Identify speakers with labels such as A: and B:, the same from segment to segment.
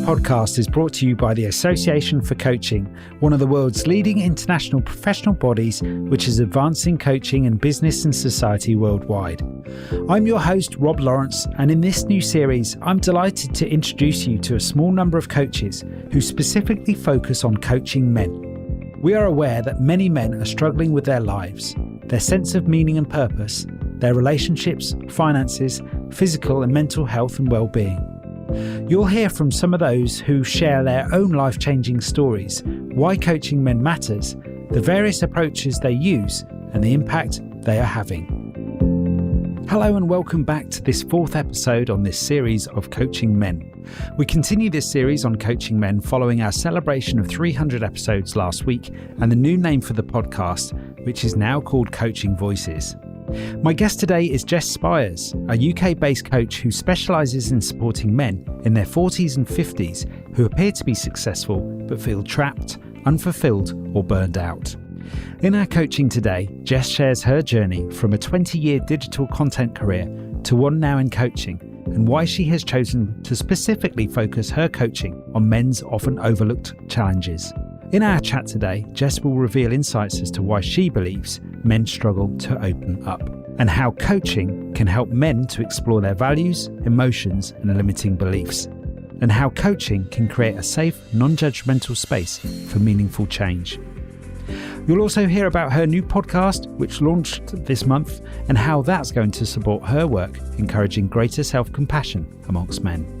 A: podcast is brought to you by the Association for Coaching, one of the world's leading international professional bodies which is advancing coaching in business and society worldwide. I'm your host, Rob Lawrence, and in this new series, I'm delighted to introduce you to a small number of coaches who specifically focus on coaching men. We are aware that many men are struggling with their lives, their sense of meaning and purpose, their relationships, finances, physical and mental health and well-being. You'll hear from some of those who share their own life-changing stories, why coaching men matters, the various approaches they use, and the impact they are having. Hello and welcome back to this fourth episode on this series of Coaching Men. We continue this series on coaching men following our celebration of 300 episodes last week and the new name for the podcast, which is now called Coaching Voices. My guest today is Jess Spiers, a UK-based coach who specialises in supporting men in their 40s and 50s who appear to be successful but feel trapped, unfulfilled or burned out. In our coaching today, Jess shares her journey from a 20-year digital content career to one now in coaching and why she has chosen to specifically focus her coaching on men's often overlooked challenges. In our chat today, Jess will reveal insights as to why she believes men struggle to open up and how coaching can help men to explore their values, emotions and limiting beliefs, and how coaching can create a safe, non-judgmental space for meaningful change. You'll also hear about her new podcast, which launched this month, and how that's going to support her work encouraging greater self-compassion amongst men.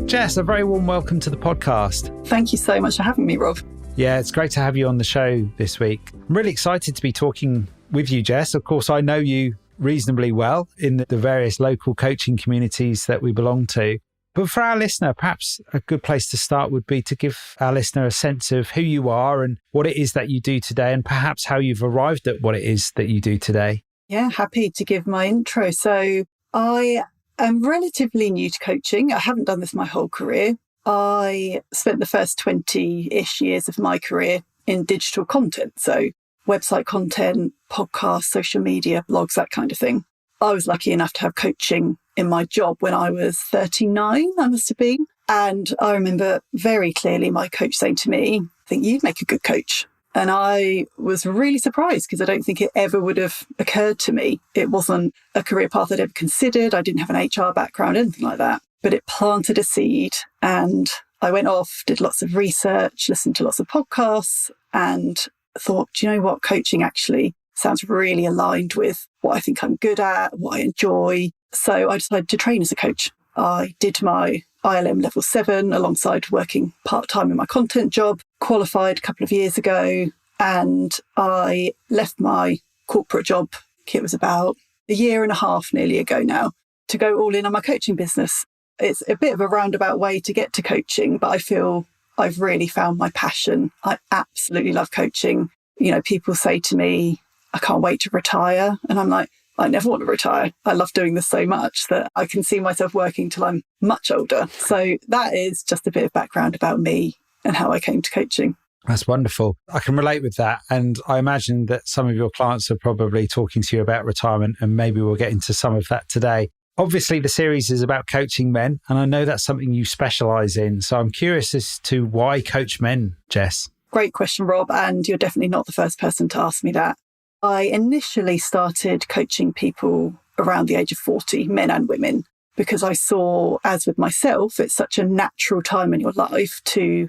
A: Jess, a very warm welcome to the podcast.
B: Thank you so much for having me, Rob.
A: Yeah, it's great to have you on the show this week. I'm really excited to be talking with you, Jess. Of course, I know you reasonably well in the various local coaching communities that we belong to. But for our listener, perhaps a good place to start would be to give our listener a sense of who you are and what it is that you do today, and perhaps how you've arrived at what it is that you do today.
B: Yeah, happy to give my intro. So I'm relatively new to coaching. I haven't done this my whole career. I spent the first 20-ish years of my career in digital content. So website content, podcasts, social media, blogs, that kind of thing. I was lucky enough to have coaching in my job when I was 39, I must have been. And I remember very clearly my coach saying to me, I think you'd make a good coach. And I was really surprised because I don't think it ever would have occurred to me. It wasn't a career path I'd ever considered. I didn't have an HR background, anything like that. But it planted a seed and I went off, did lots of research, listened to lots of podcasts and thought, do you know what? Coaching actually sounds really aligned with what I think I'm good at, what I enjoy. So I decided to train as a coach. I did my ILM level 7 alongside working part-time in my content job, qualified a couple of years ago, and I left my corporate job, it was about a year and a half nearly ago now, to go all in on my coaching business. It's a bit of a roundabout way to get to coaching, but I feel I've really found my passion. I absolutely love coaching. You know, people say to me, I can't wait to retire. And I'm like, I never want to retire. I love doing this so much that I can see myself working till I'm much older. So that is just a bit of background about me and how I came to coaching.
A: That's wonderful. I can relate with that. And I imagine that some of your clients are probably talking to you about retirement, and maybe we'll get into some of that today. Obviously, the series is about coaching men, and I know that's something you specialise in. So I'm curious as to why coach men, Jess.
B: Great question, Rob. And you're definitely not the first person to ask me that. I initially started coaching people around the age of 40, men and women, because I saw, as with myself, it's such a natural time in your life to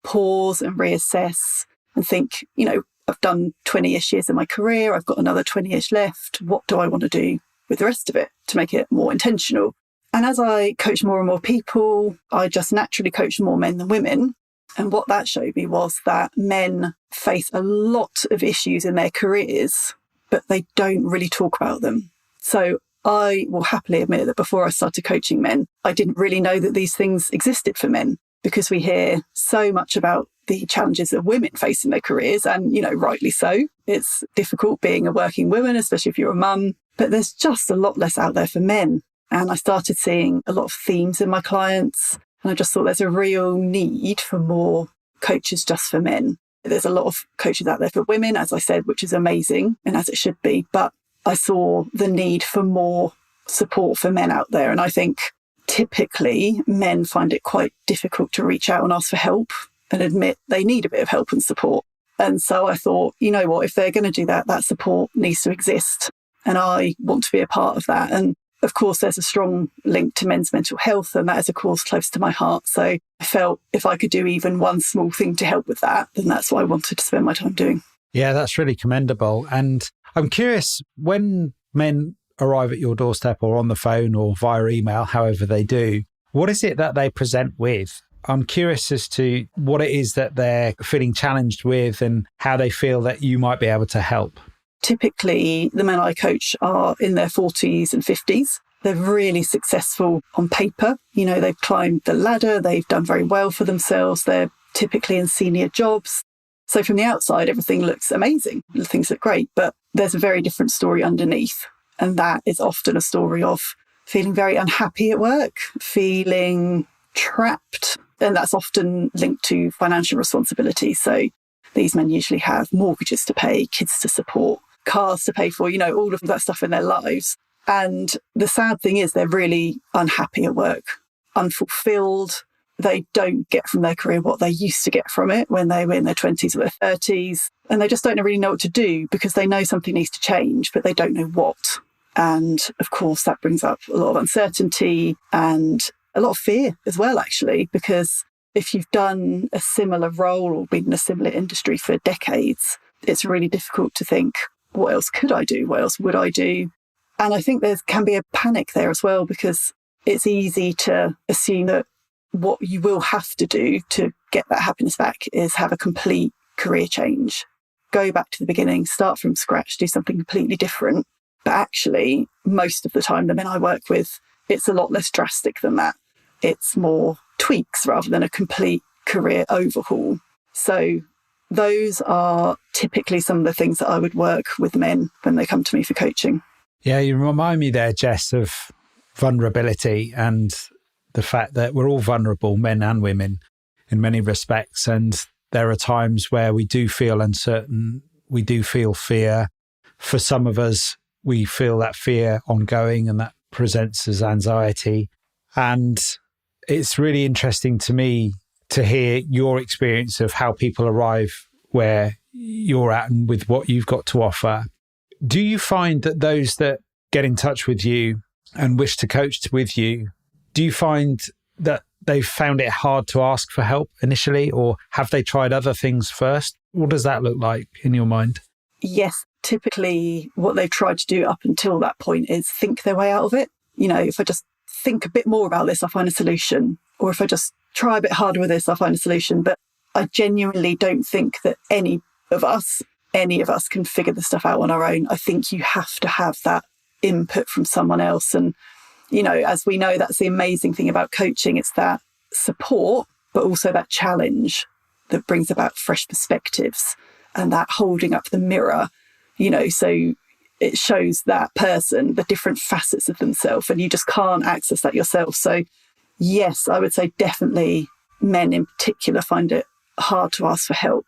B: pause and reassess and think, you know, I've done 20-ish years in my career. I've got another 20-ish left. What do I want to do with the rest of it to make it more intentional? And as I coach more and more people, I just naturally coach more men than women. And what that showed me was that men face a lot of issues in their careers, but they don't really talk about them. So I will happily admit that before I started coaching men, I didn't really know that these things existed for men, because we hear so much about the challenges that women face in their careers. And, you know, rightly so. It's difficult being a working woman, especially if you're a mum, but there's just a lot less out there for men. And I started seeing a lot of themes in my clients. And I just thought there's a real need for more coaches just for men. There's a lot of coaches out there for women, as I said, which is amazing and as it should be. But I saw the need for more support for men out there. And I think typically men find it quite difficult to reach out and ask for help and admit they need a bit of help and support. And so I thought, you know what, if they're going to do that, that support needs to exist. And I want to be a part of that. And of course, there's a strong link to men's mental health, and that is a cause close to my heart. So I felt if I could do even one small thing to help with that, then that's what I wanted to spend my time doing.
A: Yeah, that's really commendable. And I'm curious, when men arrive at your doorstep or on the phone or via email, however they do, what is it that they present with? I'm curious as to what it is that they're feeling challenged with and how they feel that you might be able to help.
B: Typically, the men I coach are in their 40s and 50s. They're really successful on paper. You know, they've climbed the ladder, they've done very well for themselves. They're typically in senior jobs. So from the outside, everything looks amazing. Things look great, but there's a very different story underneath. And that is often a story of feeling very unhappy at work, feeling trapped. And that's often linked to financial responsibility. So these men usually have mortgages to pay, kids to support, cars to pay for, you know, all of that stuff in their lives. And the sad thing is they're really unhappy at work, unfulfilled. They don't get from their career what they used to get from it when they were in their 20s or their 30s. And they just don't really know what to do because they know something needs to change, but they don't know what. And of course, that brings up a lot of uncertainty and a lot of fear as well, actually, because if you've done a similar role or been in a similar industry for decades, it's really difficult to think, what else could I do? What else would I do? And I think there can be a panic there as well, because it's easy to assume that what you will have to do to get that happiness back is have a complete career change. Go back to the beginning, start from scratch, do something completely different. But actually, most of the time, the men I work with, it's a lot less drastic than that. It's more tweaks rather than a complete career overhaul. So those are typically some of the things that I would work with men when they come to me for coaching.
A: Yeah, you remind me there, Jess, of vulnerability and the fact that we're all vulnerable, men and women, in many respects. And there are times where we do feel uncertain, we do feel fear. For some of us, we feel that fear ongoing, and that presents as anxiety. And it's really interesting to me to hear your experience of how people arrive where you're at and with what you've got to offer. Do you find that those that get in touch with you and wish to coach with you, do you find that they've found it hard to ask for help initially, or have they tried other things first? What does that look like in your mind?
B: Yes, typically what they've tried to do up until that point is think their way out of it. You know, if I just think a bit more about this, I'll find a solution. Or if I just try a bit harder with this, I'll find a solution. But I genuinely don't think that any of us can figure this stuff out on our own. I think you have to have that input from someone else. And, you know, as we know, that's the amazing thing about coaching. It's that support, but also that challenge that brings about fresh perspectives and that holding up the mirror, you know, so it shows that person the different facets of themselves, and you just can't access that yourself. So yes, I would say definitely men in particular find it hard to ask for help.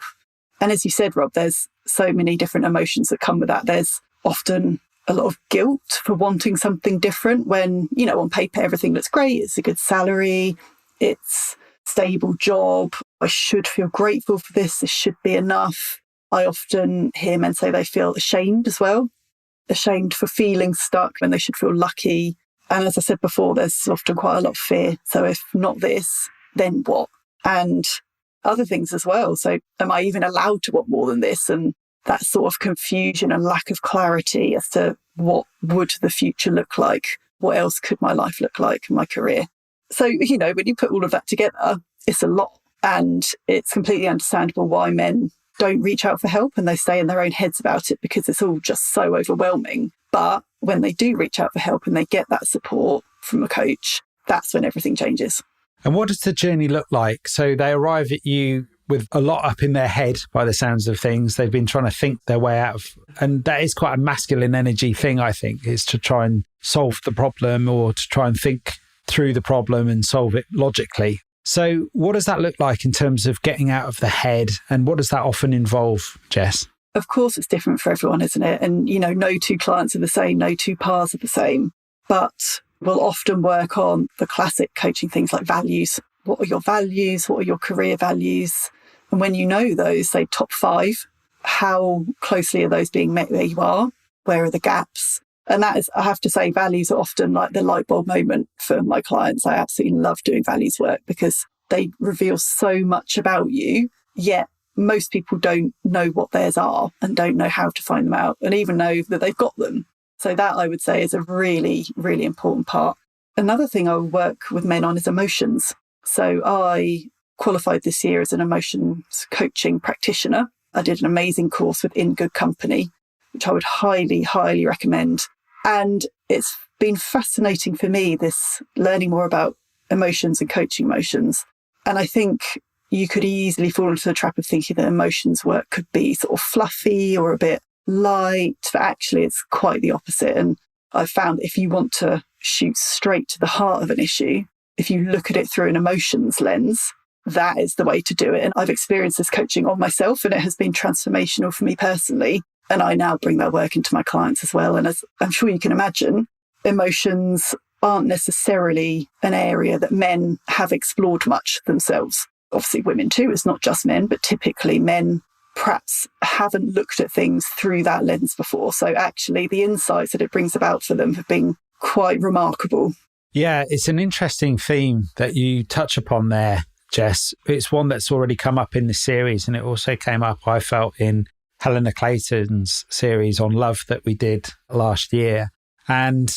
B: And as you said, Rob, there's so many different emotions that come with that. There's often a lot of guilt for wanting something different when, you know, on paper, everything looks great. It's a good salary. It's a stable job. I should feel grateful for this. This should be enough. I often hear men say they feel ashamed as well, ashamed for feeling stuck when they should feel lucky. And as I said before, there's often quite a lot of fear. So if not this, then what? And other things as well. So am I even allowed to want more than this? And that sort of confusion and lack of clarity as to what would the future look like? What else could my life look like, my career? So, you know, when you put all of that together, it's a lot. And it's completely understandable why men don't reach out for help and they stay in their own heads about it, because it's all just so overwhelming. But when they do reach out for help and they get that support from a coach, that's when everything changes.
A: And what does the journey look like? So they arrive at you with a lot up in their head by the sounds of things. They've been trying to think their way out of, and that is quite a masculine energy thing, I think, is to try and solve the problem or to try and think through the problem and solve it logically. So what does that look like in terms of getting out of the head, and what does that often involve, Jess?
B: Of course, it's different for everyone, isn't it? And, you know, no two clients are the same, no two paths are the same. But we'll often work on the classic coaching things like values. What are your values? What are your career values? And when you know those, say top 5, how closely are those being met where you are? Where are the gaps? And that is, I have to say, values are often like the light bulb moment for my clients. I absolutely love doing values work because they reveal so much about you, yet most people don't know what theirs are and don't know how to find them out and even know that they've got them. So that, I would say, is a really, really important part. Another thing I work with men on is emotions. So I qualified this year as an emotions coaching practitioner. I did an amazing course with In Good Company, which I would highly, highly recommend. And it's been fascinating for me, this learning more about emotions and coaching emotions. And I think you could easily fall into the trap of thinking that emotions work could be sort of fluffy or a bit light, but actually it's quite the opposite. And I've found if you want to shoot straight to the heart of an issue, if you look at it through an emotions lens, that is the way to do it. And I've experienced this coaching on myself and it has been transformational for me personally. And I now bring that work into my clients as well. And as I'm sure you can imagine, emotions aren't necessarily an area that men have explored much themselves. Obviously women too, it's not just men, but typically men perhaps haven't looked at things through that lens before. So actually the insights that it brings about for them have been quite remarkable.
A: Yeah, it's an interesting theme that you touch upon there, Jess. It's one that's already come up in the series, and it also came up, I felt, in Helena Clayton's series on love that we did last year. And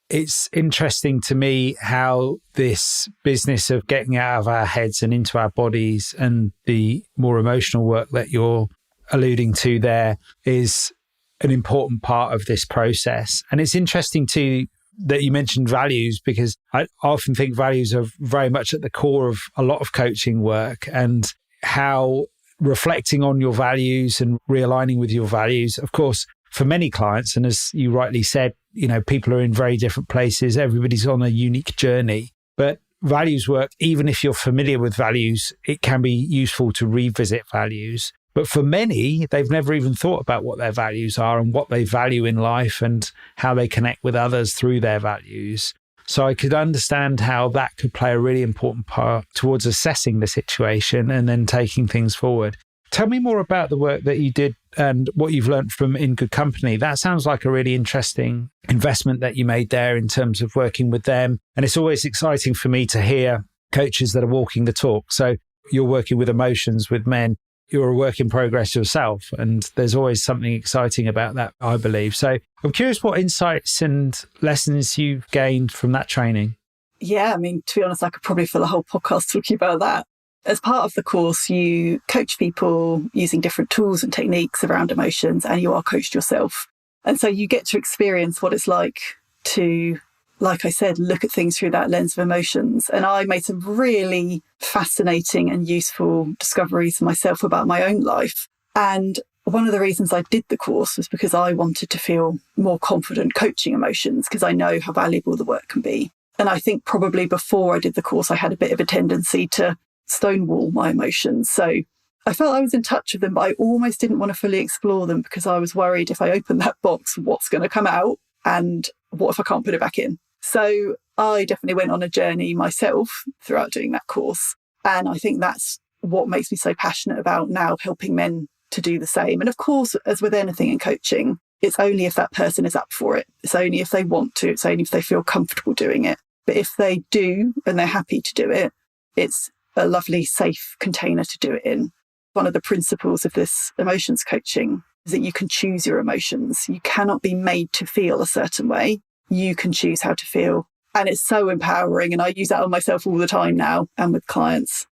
A: it's interesting to me how this business of getting out of our heads and into our bodies and the more emotional work that you're alluding to there is an important part of this process. And it's interesting too that you mentioned values, because I often think values are very much at the core of a lot of coaching work, and how reflecting on your values and realigning with your values, of course, for many clients, and as you rightly said, you know, people are in very different places. Everybody's on a unique journey. But values work, even if you're familiar with values, it can be useful to revisit values. But for many, they've never even thought about what their values are and what they value in life and how they connect with others through their values. So I could understand how that could play a really important part towards assessing the situation and then taking things forward. Tell me more about the work that you did and what you've learned from In Good Company. That sounds like a really interesting investment that you made there in terms of working with them. And it's always exciting for me to hear coaches that are walking the talk. So you're working with emotions with men. You're a work in progress yourself. And there's always something exciting about that, I believe. So I'm curious what insights and lessons you've gained from that training.
B: Yeah, I mean, to be honest, I could probably fill a whole podcast talking about that. As part of the course, you coach people using different tools and techniques around emotions, and you are coached yourself. And so you get to experience what it's like to, like I said, look at things through that lens of emotions. And I made some really fascinating and useful discoveries myself about my own life. And one of the reasons I did the course was because I wanted to feel more confident coaching emotions, because I know how valuable the work can be. And I think probably before I did the course, I had a bit of a tendency to stonewall my emotions. So I felt I was in touch with them, but I almost didn't want to fully explore them because I was worried if I opened that box, what's going to come out and what if I can't put it back in? So I definitely went on a journey myself throughout doing that course. And I think that's what makes me so passionate about now helping men to do the same. And of course, as with anything in coaching, it's only if that person is up for it. It's only if they want to. It's only if they feel comfortable doing it. But if they do and they're happy to do it, it's a lovely, safe container to do it in. One of the principles of this emotions coaching is that you can choose your emotions. You cannot be made to feel a certain way. You can choose how to feel. And it's so empowering. And I use that on myself all the time now and with clients.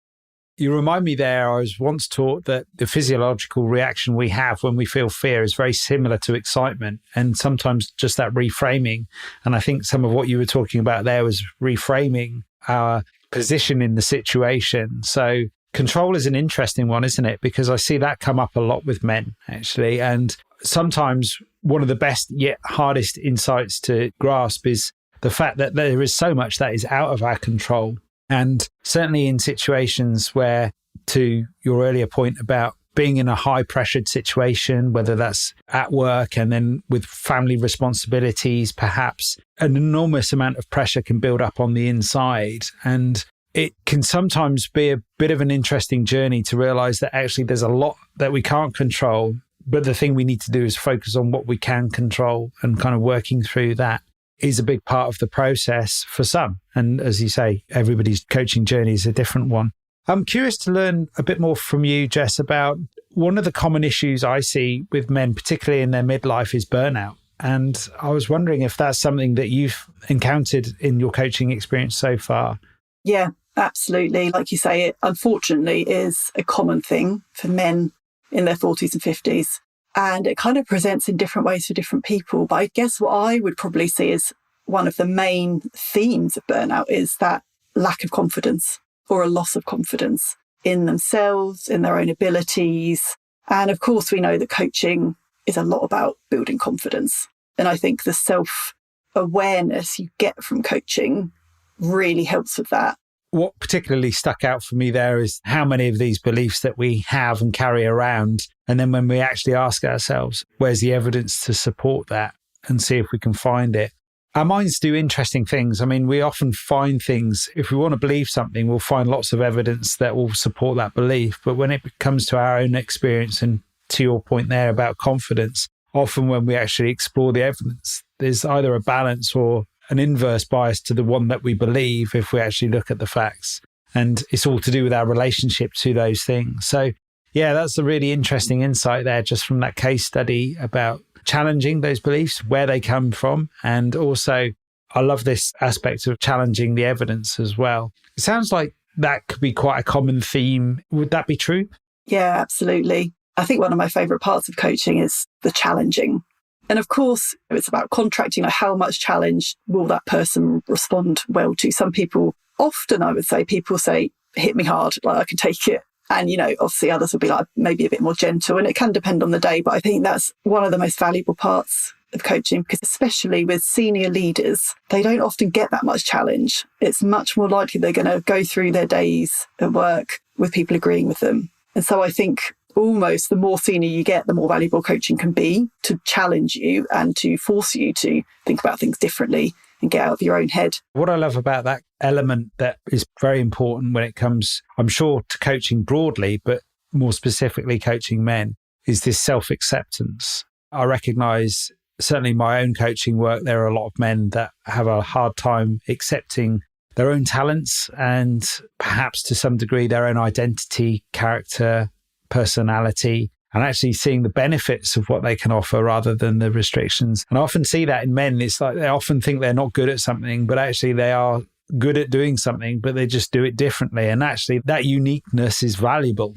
A: You remind me there, I was once taught that the physiological reaction we have when we feel fear is very similar to excitement, and sometimes just that reframing. And I think some of what you were talking about there was reframing our position in the situation. So control is an interesting one, isn't it? Because I see that come up a lot with men, actually. And sometimes one of the best yet hardest insights to grasp is the fact that there is so much that is out of our control. And certainly in situations where, to your earlier point about being in a high pressured situation, whether that's at work and then with family responsibilities, perhaps an enormous amount of pressure can build up on the inside. And it can sometimes be a bit of an interesting journey to realize that actually there's a lot that we can't control. But the thing we need to do is focus on what we can control, and kind of working through that is a big part of the process for some. And as you say, everybody's coaching journey is a different one. I'm curious to learn a bit more from you, Jess, about one of the common issues I see with men, particularly in their midlife, is burnout. And I was wondering if that's something that you've encountered in your coaching experience so far.
B: Yeah, absolutely. Like you say, it unfortunately is a common thing for men in their 40s and 50s. And it kind of presents in different ways for different people. But I guess what I would probably see as one of the main themes of burnout is that lack of confidence, or a loss of confidence in themselves, in their own abilities. And of course, we know that coaching is a lot about building confidence. And I think the self-awareness you get from coaching really helps with that.
A: What particularly stuck out for me there is how many of these beliefs that we have and carry around. And then when we actually ask ourselves, where's the evidence to support that, and see if we can find it. Our minds do interesting things. I mean, we often find things, if we want to believe something, we'll find lots of evidence that will support that belief. But when it comes to our own experience, and to your point there about confidence, often when we actually explore the evidence, there's either a balance or an inverse bias to the one that we believe if we actually look at the facts. And it's all to do with our relationship to those things. So yeah, that's a really interesting insight there, just from that case study about challenging those beliefs, where they come from. And also, I love this aspect of challenging the evidence as well. It sounds like that could be quite a common theme. Would that be true?
B: Yeah, absolutely. I think one of my favourite parts of coaching is the challenging. And of course, it's about contracting, like how much challenge will that person respond well to? Some people, often I would say, people say, hit me hard, like I can take it. And, obviously others will be like maybe a bit more gentle, and it can depend on the day. But I think that's one of the most valuable parts of coaching, because especially with senior leaders, they don't often get that much challenge. It's much more likely they're going to go through their days at work with people agreeing with them. And so I think almost the more senior you get, the more valuable coaching can be, to challenge you and to force you to think about things differently and get out of your own head.
A: What I love about that element that is very important when it comes, I'm sure, to coaching broadly, but more specifically coaching men, is this self-acceptance. I recognise, certainly in my own coaching work, there are a lot of men that have a hard time accepting their own talents and perhaps to some degree their own identity, character, personality, and actually seeing the benefits of what they can offer rather than the restrictions. And I often see that in men. It's like they often think they're not good at something, but actually they are good at doing something, but they just do it differently. And actually that uniqueness is valuable.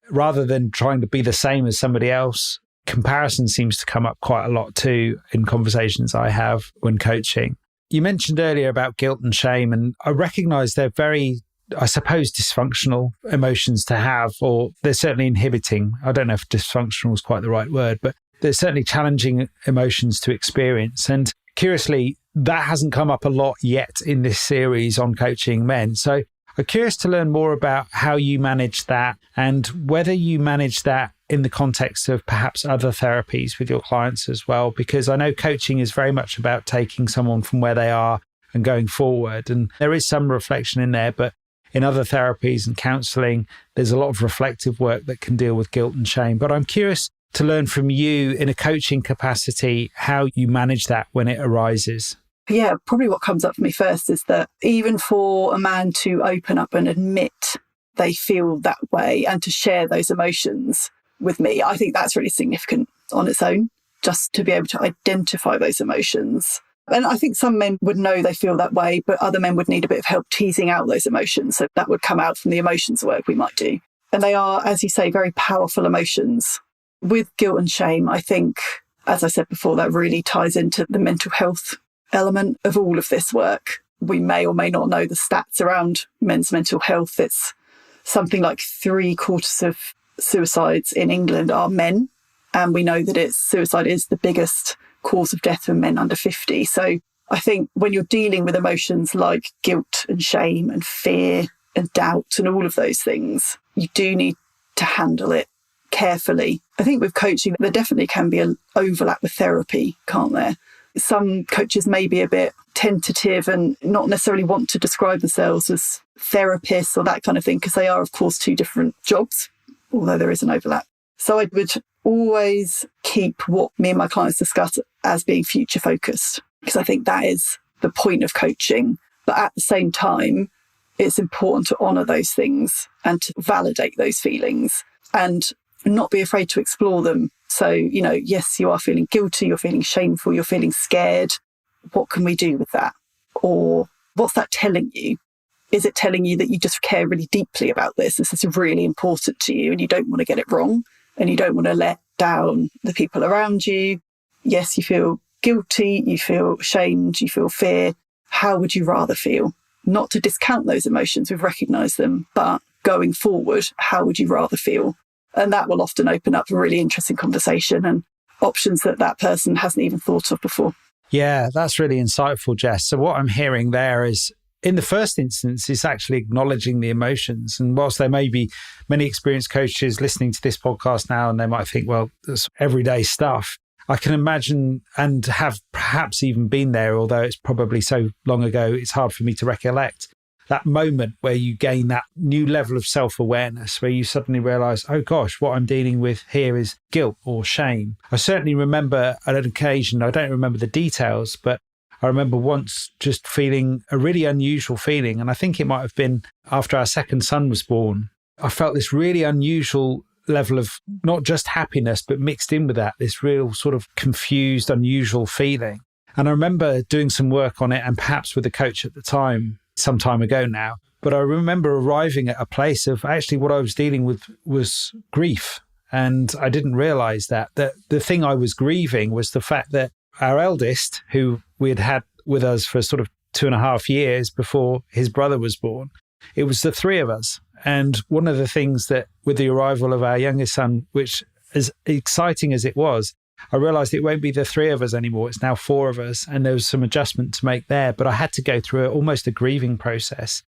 A: Rather than trying to be the same as somebody else, comparison seems to come up quite a lot too in conversations I have when coaching. You mentioned earlier about guilt and shame, and I recognize they're very, I suppose, dysfunctional emotions to have, or they're certainly inhibiting. I don't know if dysfunctional is quite the right word, but they're certainly challenging emotions to experience. And curiously, that hasn't come up a lot yet in this series on coaching men. So I'm curious to learn more about how you manage that, and whether you manage that in the context of perhaps other therapies with your clients as well, because I know coaching is very much about taking someone from where they are and going forward. And there is some reflection in there, but in other therapies and counselling, there's a lot of reflective work that can deal with guilt and shame. But I'm curious to learn from you in a coaching capacity how you manage that when it arises.
B: Yeah, probably what comes up for me first is that even for a man to open up and admit they feel that way and to share those emotions with me, I think that's really significant on its own, just to be able to identify those emotions. And I think some men would know they feel that way, but other men would need a bit of help teasing out those emotions. So that would come out from the emotions work we might do. And they are, as you say, very powerful emotions. With guilt and shame, I think, as I said before, that really ties into the mental health element of all of this work. We may or may not know the stats around men's mental health. It's something like 3/4 of suicides in England are men. And we know that suicide is the biggest cause of death for men under 50. So I think when you're dealing with emotions like guilt and shame and fear and doubt and all of those things, you do need to handle it carefully. I think with coaching, there definitely can be an overlap with therapy, can't there? Some coaches may be a bit tentative and not necessarily want to describe themselves as therapists or that kind of thing, because they are, of course, two different jobs, although there is an overlap. So I would always keep what me and my clients discuss as being future focused, because I think that is the point of coaching. But at the same time, it's important to honour those things and to validate those feelings and not be afraid to explore them. So, yes, you are feeling guilty, you're feeling shameful, you're feeling scared. What can we do with that? Or what's that telling you? Is it telling you that you just care really deeply about this? This is really important to you and you don't want to get it wrong and you don't want to let down the people around you. Yes, you feel guilty, you feel shamed, you feel fear. How would you rather feel? Not to discount those emotions, we've recognised them, but going forward, how would you rather feel? And that will often open up a really interesting conversation and options that person hasn't even thought of before.
A: Yeah, that's really insightful, Jess. So what I'm hearing there is, in the first instance, it's actually acknowledging the emotions. And whilst there may be many experienced coaches listening to this podcast now, and they might think, well, that's everyday stuff. I can imagine and have perhaps even been there, although it's probably so long ago, it's hard for me to recollect. That moment where you gain that new level of self-awareness, where you suddenly realise, oh gosh, what I'm dealing with here is guilt or shame. I certainly remember at an occasion, I don't remember the details, but I remember once just feeling a really unusual feeling. And I think it might have been after our second son was born. I felt this really unusual level of not just happiness, but mixed in with that, this real sort of confused, unusual feeling. And I remember doing some work on it, and perhaps with a coach at the time, some time ago now. But I remember arriving at a place of actually what I was dealing with was grief. And I didn't realize that the thing I was grieving was the fact that our eldest, who we had with us for sort of 2.5 years before his brother was born, it was the three of us. And one of the things that with the arrival of our youngest son, which as exciting as it was, I realized it won't be the three of us anymore. It's now 4 of us. And there was some adjustment to make there. But I had to go through almost a grieving process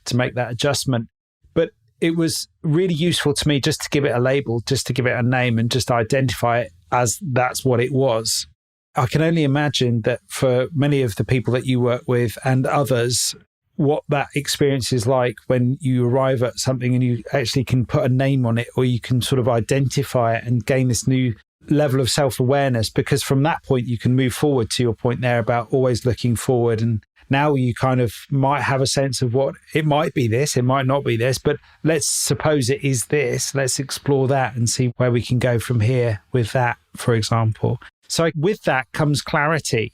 A: to make that adjustment. But it was really useful to me just to give it a label, just to give it a name and just identify it as that's what it was. I can only imagine that for many of the people that you work with and others, what that experience is like when you arrive at something and you actually can put a name on it, or you can sort of identify it and gain this new level of self-awareness, because from that point you can move forward to your point there about always looking forward. And now you kind of might have a sense of what it might be this, it might not be this, but let's suppose it is this. Let's explore that and see where we can go from here with that, for example. So with that comes clarity.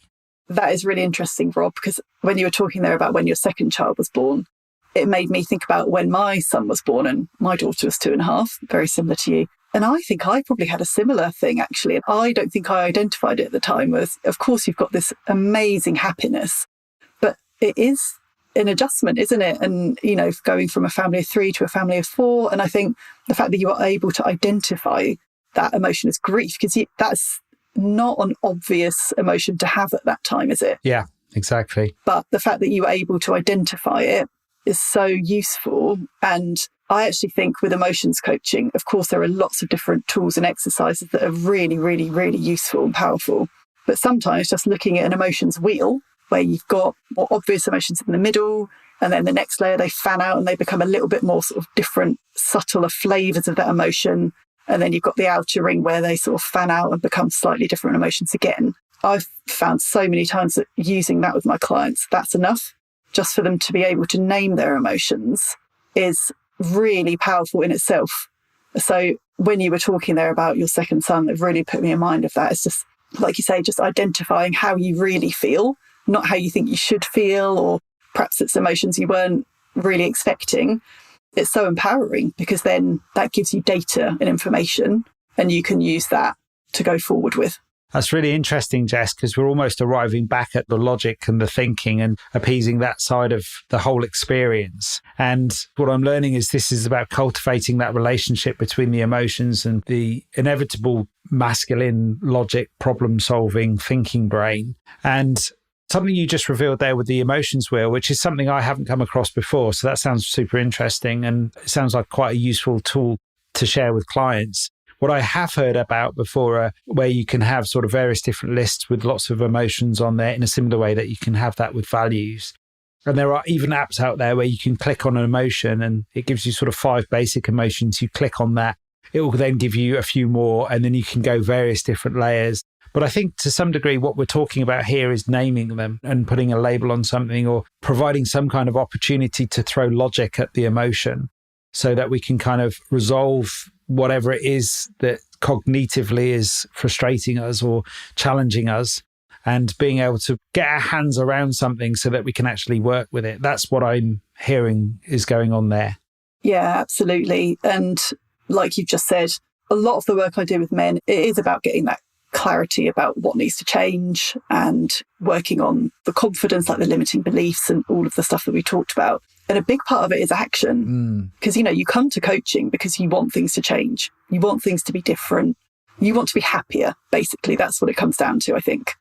B: That is really interesting, Rob, because when you were talking there about when your second child was born, it made me think about when my son was born, and my daughter was 2.5, very similar to you. And I think I probably had a similar thing, actually. And I don't think I identified it at the time. Was, of course, you've got this amazing happiness, but it is an adjustment, isn't it? And, going from a family of 3 to a family of 4. And I think the fact that you are able to identify that emotion as grief, because that's not an obvious emotion to have at that time, is it?
A: Yeah, exactly.
B: But the fact that you are able to identify it is so useful. And I actually think with emotions coaching, of course, there are lots of different tools and exercises that are really, really, really useful and powerful. But sometimes just looking at an emotions wheel where you've got more obvious emotions in the middle, and then the next layer, they fan out and they become a little bit more sort of different, subtler flavors of that emotion. And then you've got the outer ring where they sort of fan out and become slightly different emotions again. I've found so many times that using that with my clients, that's enough. Just for them to be able to name their emotions is really powerful in itself. So when you were talking there about your second son, it really put me in mind of that. It's just, like you say, just identifying how you really feel, not how you think you should feel, or perhaps it's emotions you weren't really expecting. It's so empowering because then that gives you data and information, and you can use that to go forward with.
A: That's really interesting, Jess, because we're almost arriving back at the logic and the thinking and appeasing that side of the whole experience. And what I'm learning is this is about cultivating that relationship between the emotions and the inevitable masculine logic, problem-solving, thinking brain. And something you just revealed there with the emotions wheel, which is something I haven't come across before. So that sounds super interesting, and it sounds like quite a useful tool to share with clients. What I have heard about before are where you can have sort of various different lists with lots of emotions on there in a similar way that you can have that with values. And there are even apps out there where you can click on an emotion and it gives you sort of 5 basic emotions. You click on that, it will then give you a few more, and then you can go various different layers. But I think to some degree, what we're talking about here is naming them and putting a label on something, or providing some kind of opportunity to throw logic at the emotion so that we can kind of resolve whatever it is that cognitively is frustrating us or challenging us, and being able to get our hands around something so that we can actually work with it. That's what I'm hearing is going on there.
B: Yeah, absolutely. And like you've just said, a lot of the work I do with men, it is about getting that clarity about what needs to change and working on the confidence, like the limiting beliefs and all of the stuff that we talked about. And a big part of it is action. Because, you come to coaching because you want things to change. You want things to be different. You want to be happier. Basically, that's what it comes down to, I think.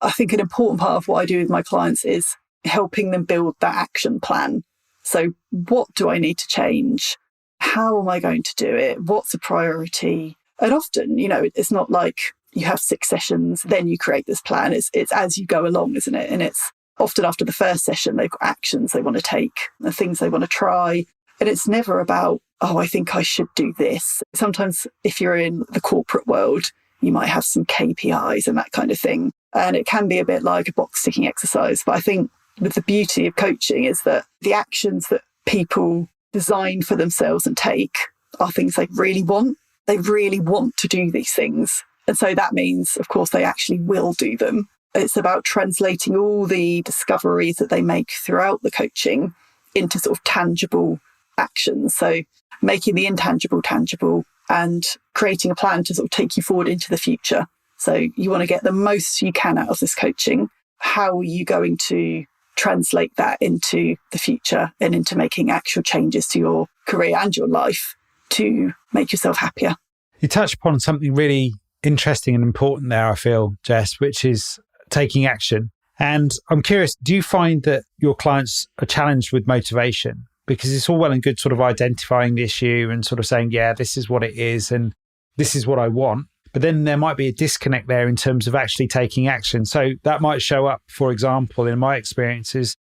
B: I think an important part of what I do with my clients is helping them build that action plan. So what do I need to change? How am I going to do it? What's a priority? And often, it's not like you have 6 sessions, then you create this plan. It's as you go along, isn't it? And it's often after the first session, they've got actions they want to take and things they want to try. And it's never about, I think I should do this. Sometimes if you're in the corporate world, you might have some KPIs and that kind of thing. And it can be a bit like a box ticking exercise. But I think with the beauty of coaching is that the actions that people design for themselves and take are things they really want. They really want to do these things. And so that means, of course, they actually will do them. It's about translating all the discoveries that they make throughout the coaching into sort of tangible actions. So making the intangible tangible and creating a plan to sort of take you forward into the future. So you want to get the most you can out of this coaching. How are you going to translate that into the future and into making actual changes to your career and your life to make yourself happier?
A: You touched upon something really interesting and important there, I feel, Jess, which is taking action. And I'm curious, do you find that your clients are challenged with motivation? Because it's all well and good sort of identifying the issue and sort of saying, yeah, this is what it is and this is what I want. But then there might be a disconnect there in terms of actually taking action. So that might show up, for example, in my experiences,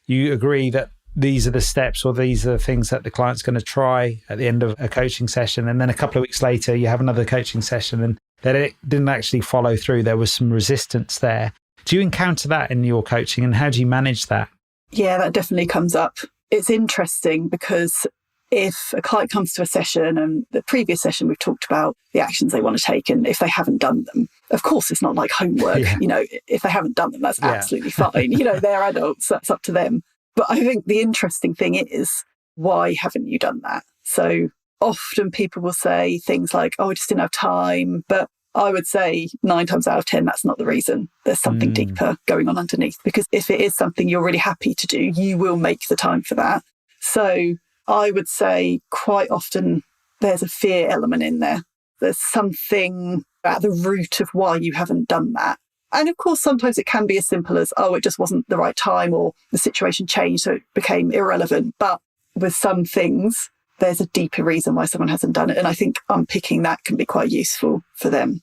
A: you agree that these are the steps or these are the things that the client's going to try at the end of a coaching session. And then a couple of weeks later, you have another coaching session and that it didn't actually follow through. There was some resistance there. Do you encounter that in your coaching and how do you manage that?
B: Yeah, that definitely comes up. It's interesting because if a client comes to a session and the previous session we've talked about the actions they want to take, and if they haven't done them, of course it's not like homework. If they haven't done them, that's absolutely fine. They're adults, that's up to them. But I think the interesting thing is, why haven't you done that? So often people will say things like, I just didn't have time. But I would say 9 times out of 10, that's not the reason. There's something deeper going on underneath. Because if it is something you're really happy to do, you will make the time for that. So I would say quite often there's a fear element in there. There's something at the root of why you haven't done that. And of course, sometimes it can be as simple as, it just wasn't the right time or the situation changed, so it became irrelevant. But with some things, there's a deeper reason why someone hasn't done it. And I think unpicking that can be quite useful for them.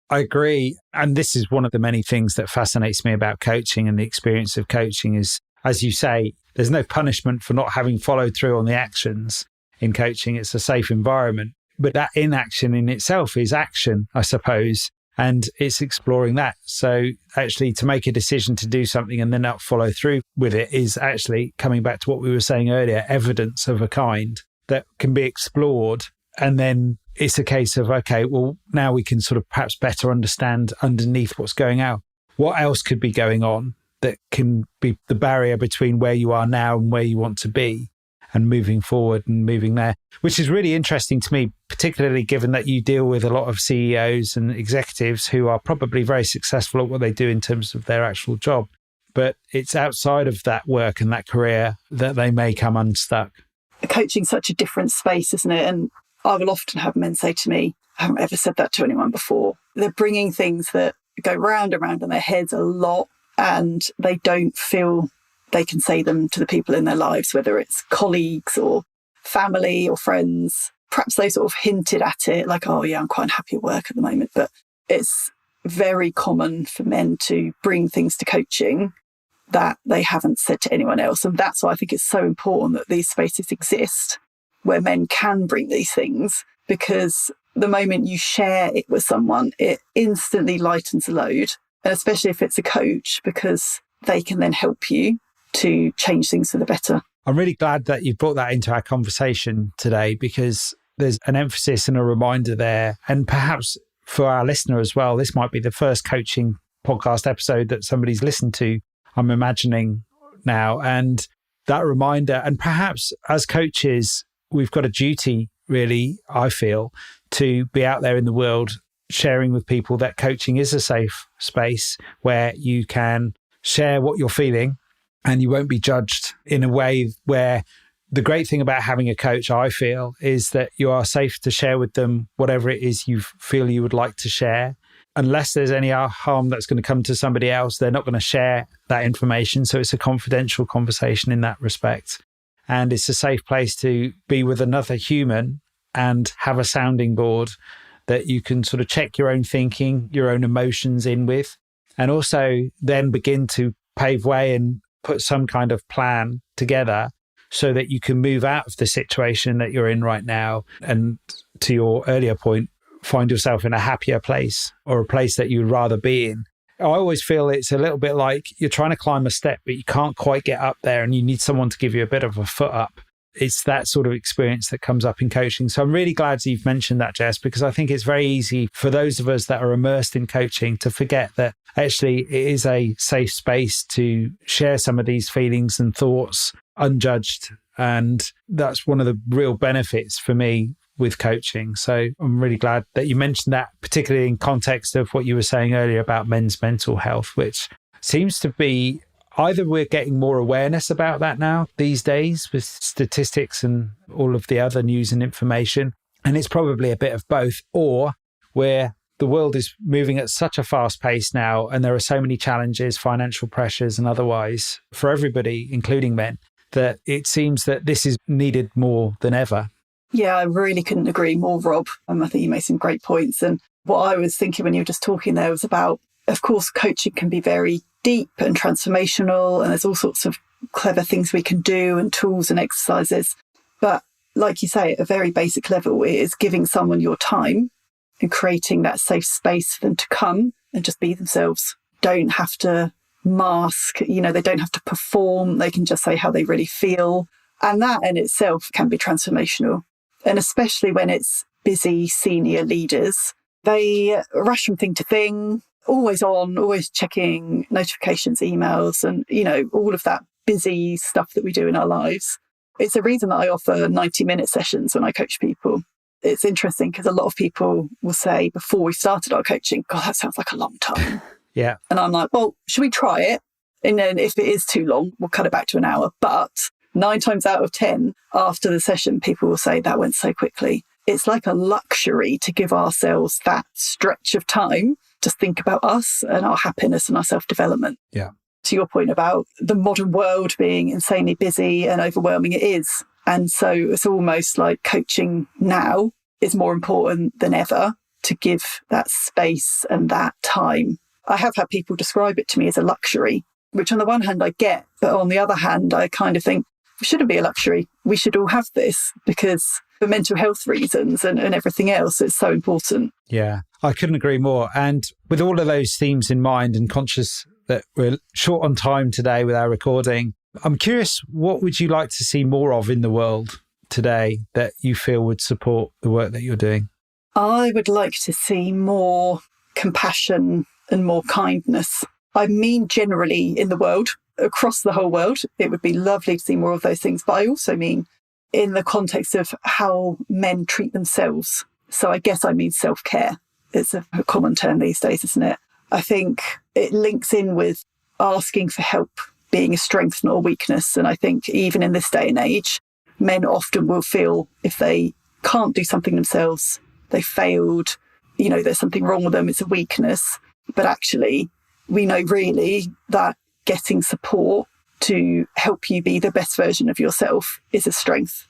A: I agree. And this is one of the many things that fascinates me about coaching and the experience of coaching is, as you say, there's no punishment for not having followed through on the actions in coaching. It's a safe environment. But that inaction in itself is action, I suppose. And it's exploring that. So actually to make a decision to do something and then not follow through with it is actually coming back to what we were saying earlier, evidence of a kind that can be explored. And then it's a case of, okay, well, now we can sort of perhaps better understand underneath what's going on. What else could be going on that can be the barrier between where you are now and where you want to be and moving forward and moving there, which is really interesting to me, particularly given that you deal with a lot of CEOs and executives who are probably very successful at what they do in terms of their actual job. But it's outside of that work and that career that they may come unstuck.
B: Coaching's such a different space, isn't it? And I will often have men say to me, I haven't ever said that to anyone before. They're bringing things that go round and round in their heads a lot, and they don't feel they can say them to the people in their lives, whether it's colleagues or family or friends. perhaps they sort of hinted at it like, oh yeah, I'm quite unhappy at work at the moment. But it's very common for men to bring things to coaching that they haven't said to anyone else. And that's why I think it's so important that these spaces exist where men can bring these things, because the moment you share it with someone, it instantly lightens the load. And especially if it's a coach, because they can then help you to change things for the better.
A: I'm really glad that you brought that into our conversation today, because there's an emphasis and a reminder there. And perhaps for our listener as well, this might be the first coaching podcast episode that somebody's listened to, I'm imagining now. And that reminder, and perhaps as coaches, we've got a duty, really, I feel, to be out there in the world sharing with people that coaching is a safe space where you can share what you're feeling and you won't be judged in a way where the great thing about having a coach, I feel, is that you are safe to share with them whatever it is you feel you would like to share. Unless there's any harm that's going to come to somebody else, they're not going to share that information. So it's a confidential conversation in that respect. And it's a safe place to be with another human and have a sounding board that you can sort of check your own thinking, your own emotions in with, and also then begin to pave way and put some kind of plan together so that you can move out of the situation that you're in right now. And to your earlier point, find yourself in a happier place or a place that you'd rather be in. I always feel it's a little bit like you're trying to climb a step, but you can't quite get up there and you need someone to give you a bit of a foot up. It's that sort of experience that comes up in coaching. So I'm really glad you've mentioned that, Jess, because I think it's very easy for those of us that are immersed in coaching to forget that actually it is a safe space to share some of these feelings and thoughts unjudged. And that's one of the real benefits for me with coaching. So I'm really glad that you mentioned that, particularly in context of what you were saying earlier about men's mental health, which seems to be either we're getting more awareness about that now these days with statistics and all of the other news and information, and it's probably a bit of both, or where the world is moving at such a fast pace now and there are so many challenges, financial pressures and otherwise for everybody, including men, that it seems that this is needed more than ever.
B: Yeah, I really couldn't agree more, Rob. I think you made some great points. And what I was thinking when you were just talking there was about, of course, coaching can be very deep and transformational, and there's all sorts of clever things we can do and tools and exercises. But like you say, at a very basic level, it is giving someone your time and creating that safe space for them to come and just be themselves. Don't have to mask, they don't have to perform. They can just say how they really feel. And that in itself can be transformational. And especially when it's busy senior leaders, they rush from thing to thing, always on, always checking notifications, emails, and, all of that busy stuff that we do in our lives. It's a reason that I offer 90-minute sessions when I coach people. It's interesting because a lot of people will say before we started our coaching, God, that sounds like a long time.
A: Yeah.
B: And I'm like, well, should we try it? And then if it is too long, we'll cut it back to an hour. But 9 times out of 10, after the session, people will say that went so quickly. It's like a luxury to give ourselves that stretch of time to think about us and our happiness and our self-development.
A: Yeah.
B: To your point about the modern world being insanely busy and overwhelming, it is. And so it's almost like coaching now is more important than ever to give that space and that time. I have had people describe it to me as a luxury, which on the one hand I get, but on the other hand, I kind of think it shouldn't be a luxury. We should all have this because for mental health reasons and everything else, it's so important.
A: Yeah, I couldn't agree more. And with all of those themes in mind and conscious that we're short on time today with our recording, I'm curious, what would you like to see more of in the world today that you feel would support the work that you're doing?
B: I would like to see more compassion and more kindness. I mean, generally in the world, across the whole world, it would be lovely to see more of those things. But I also mean in the context of how men treat themselves. So I guess I mean self-care. It's a common term these days, isn't it? I think it links in with asking for help being a strength, not a weakness. And I think even in this day and age, men often will feel if they can't do something themselves, they failed, there's something wrong with them, it's a weakness. But actually, we know really that getting support to help you be the best version of yourself is a strength.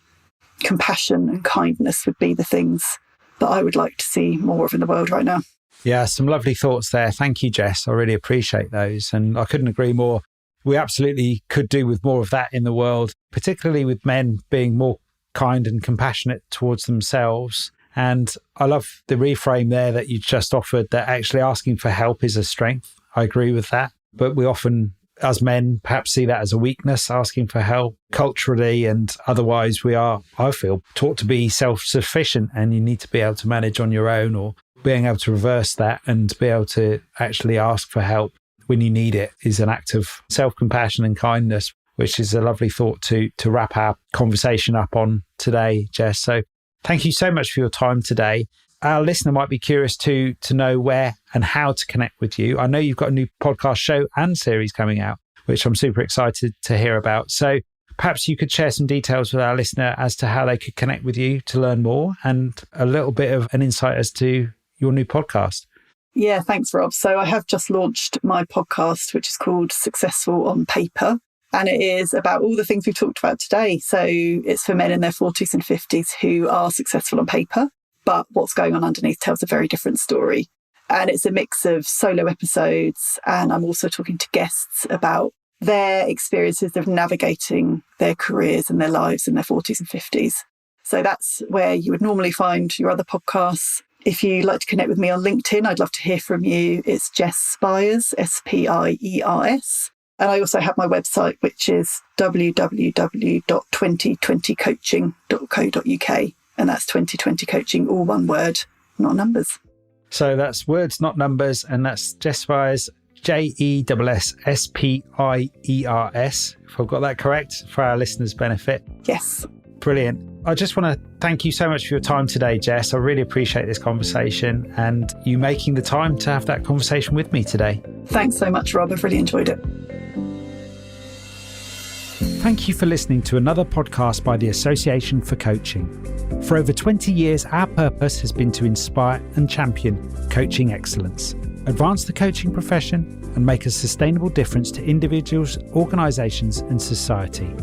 B: compassion and kindness would be the things that I would like to see more of in the world right now.
A: Yeah, some lovely thoughts there. Thank you, Jess. I really appreciate those. And I couldn't agree more. We absolutely could do with more of that in the world, particularly with men being more kind and compassionate towards themselves. And I love the reframe there that you just offered, that actually asking for help is a strength. I agree with that. But we often, as men, perhaps see that as a weakness, asking for help. Culturally and otherwise, we are, I feel, taught to be self-sufficient, and you need to be able to manage on your own, or being able to reverse that and be able to actually ask for help when you need it is an act of self-compassion and kindness, which is a lovely thought to wrap our conversation up on today, Jess. So thank you so much for your time today. Our listener might be curious to know where and how to connect with you. I know you've got a new podcast show and series coming out, which I'm super excited to hear about. So perhaps you could share some details with our listener as to how they could connect with you to learn more, and a little bit of an insight as to your new podcast.
B: Yeah, thanks, Rob. So I have just launched my podcast, which is called Successful on Paper. And it is about all the things we've talked about today. So it's for men in their 40s and 50s who are successful on paper, but what's going on underneath tells a very different story. And it's a mix of solo episodes. And I'm also talking to guests about their experiences of navigating their careers and their lives in their 40s and 50s. So that's where you would normally find your other podcasts. If you'd like to connect with me on LinkedIn, I'd love to hear from you. It's Jess Spiers, Spiers. And I also have my website, which is www.2020coaching.co.uk. And that's 2020 coaching, all one word, not numbers.
A: So that's words, not numbers. And that's Jess Spiers, JESSPIERS, if I've got that correct, for our listeners' benefit.
B: Yes.
A: Brilliant. I just want to thank you so much for your time today, Jess. I really appreciate this conversation and you making the time to have that conversation with me today.
B: Thanks so much, Rob. I've really enjoyed it.
A: Thank you for listening to another podcast by the Association for Coaching. For over 20 years, our purpose has been to inspire and champion coaching excellence, advance the coaching profession, and make a sustainable difference to individuals, organisations, and society.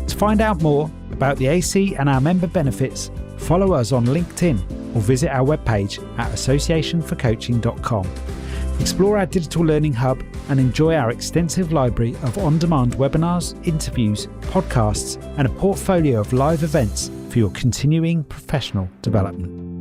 A: To find out more about the AC and our member benefits, follow us on LinkedIn or visit our webpage at associationforcoaching.com. Explore our digital learning hub and enjoy our extensive library of on-demand webinars, interviews, podcasts, and a portfolio of live events for your continuing professional development.